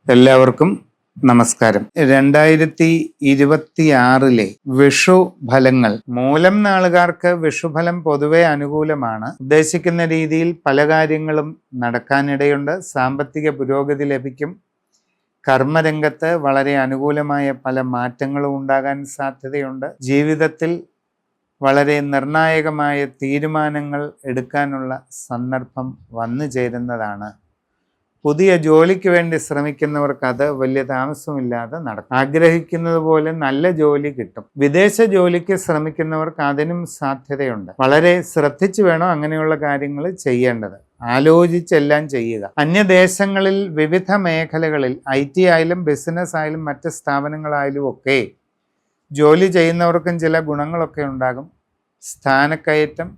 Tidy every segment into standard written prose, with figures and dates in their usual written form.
എല്ലാവർക്കും നമസ്കാരം. 2026 വിഷു ഫലങ്ങൾ. മൂലം നാളുകാർക്ക് വിഷുഫലം പൊതുവെ അനുകൂലമാണ്. ഉദ്ദേശിക്കുന്ന രീതിയിൽ പല കാര്യങ്ങളും നടക്കാനിടയുണ്ട്. സാമ്പത്തിക പുരോഗതി ലഭിക്കും. കർമ്മരംഗത്ത് വളരെ അനുകൂലമായ പല മാറ്റങ്ങളും ഉണ്ടാകാൻ സാധ്യതയുണ്ട്. ജീവിതത്തിൽ വളരെ നിർണായകമായ തീരുമാനങ്ങൾ എടുക്കാനുള്ള സന്ദർഭം വന്നു ചേരുന്നതാണ്. പുതിയ ജോലിക്ക് വേണ്ടി ശ്രമിക്കുന്നവർക്ക് അത് വലിയ താമസമില്ലാതെ നടക്കും. ആഗ്രഹിക്കുന്നത് പോലെ നല്ല ജോലി കിട്ടും. വിദേശ ജോലിക്ക് ശ്രമിക്കുന്നവർക്ക് അതിനും സാധ്യതയുണ്ട്. വളരെ ശ്രദ്ധിച്ചു വേണം അങ്ങനെയുള്ള കാര്യങ്ങൾ ചെയ്യേണ്ടത്. ആലോചിച്ചെല്ലാം ചെയ്യുക. അന്യദേശങ്ങളിൽ വിവിധ മേഖലകളിൽ IT ആയാലും ബിസിനസ് ആയാലും മറ്റ് സ്ഥാപനങ്ങളായാലും ഒക്കെ ജോലി ചെയ്യുന്നവർക്കും ചില ഗുണങ്ങളൊക്കെ ഉണ്ടാകും. സ്ഥാനക്കയറ്റം,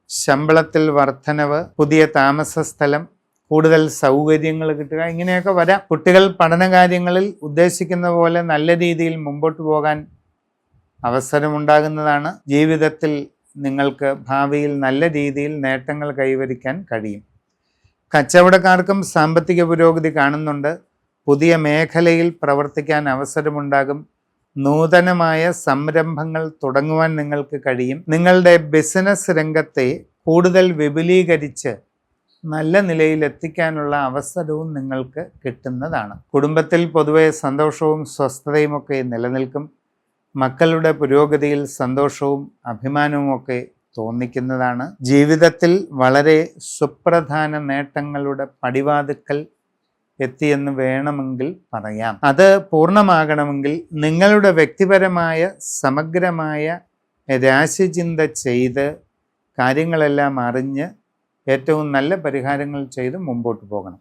ശമ്പളത്തിൽ വർധനവ്, പുതിയ താമസ സ്ഥലം, കൂടുതൽ സൗകര്യങ്ങൾ കിട്ടുക, ഇങ്ങനെയൊക്കെ വരാം. കുട്ടികൾ പഠനകാര്യങ്ങളിൽ ഉദ്ദേശിക്കുന്ന പോലെ നല്ല രീതിയിൽ മുമ്പോട്ട് പോകാൻ അവസരമുണ്ടാകുന്നതാണ്. ജീവിതത്തിൽ നിങ്ങൾക്ക് ഭാവിയിൽ നല്ല രീതിയിൽ നേട്ടങ്ങൾ കൈവരിക്കാൻ കഴിയും. കച്ചവടക്കാർക്കും സാമ്പത്തിക പുരോഗതി കാണുന്നുണ്ട്. പുതിയ മേഖലയിൽ പ്രവർത്തിക്കാൻ അവസരമുണ്ടാകും. നൂതനമായ സംരംഭങ്ങൾ തുടങ്ങുവാൻ നിങ്ങൾക്ക് കഴിയും. നിങ്ങളുടെ ബിസിനസ് രംഗത്തെ കൂടുതൽ വിപുലീകരിച്ച് നല്ല നിലയിൽ എത്തിക്കാനുള്ള അവസരവും നിങ്ങൾക്ക് കിട്ടുന്നതാണ്. കുടുംബത്തിൽ പൊതുവെ സന്തോഷവും സ്വസ്ഥതയും ഒക്കെ നിലനിൽക്കും. മക്കളുടെ പുരോഗതിയിൽ സന്തോഷവും അഭിമാനവും ഒക്കെ തോന്നിക്കുന്നതാണ്. ജീവിതത്തിൽ വളരെ സുപ്രധാന നേട്ടങ്ങളുടെ പടിവാതിക്കൽ എത്തിയെന്ന് വേണമെങ്കിൽ പറയാം. അത് പൂർണ്ണമാകണമെങ്കിൽ നിങ്ങളുടെ വ്യക്തിപരമായ സമഗ്രമായ രാശിചിന്ത ചെയ്ത് കാര്യങ്ങളെല്ലാം അറിഞ്ഞ് ഏറ്റവും നല്ല പരിഹാരങ്ങൾ ചെയ്ത് മുമ്പോട്ട് പോകണം.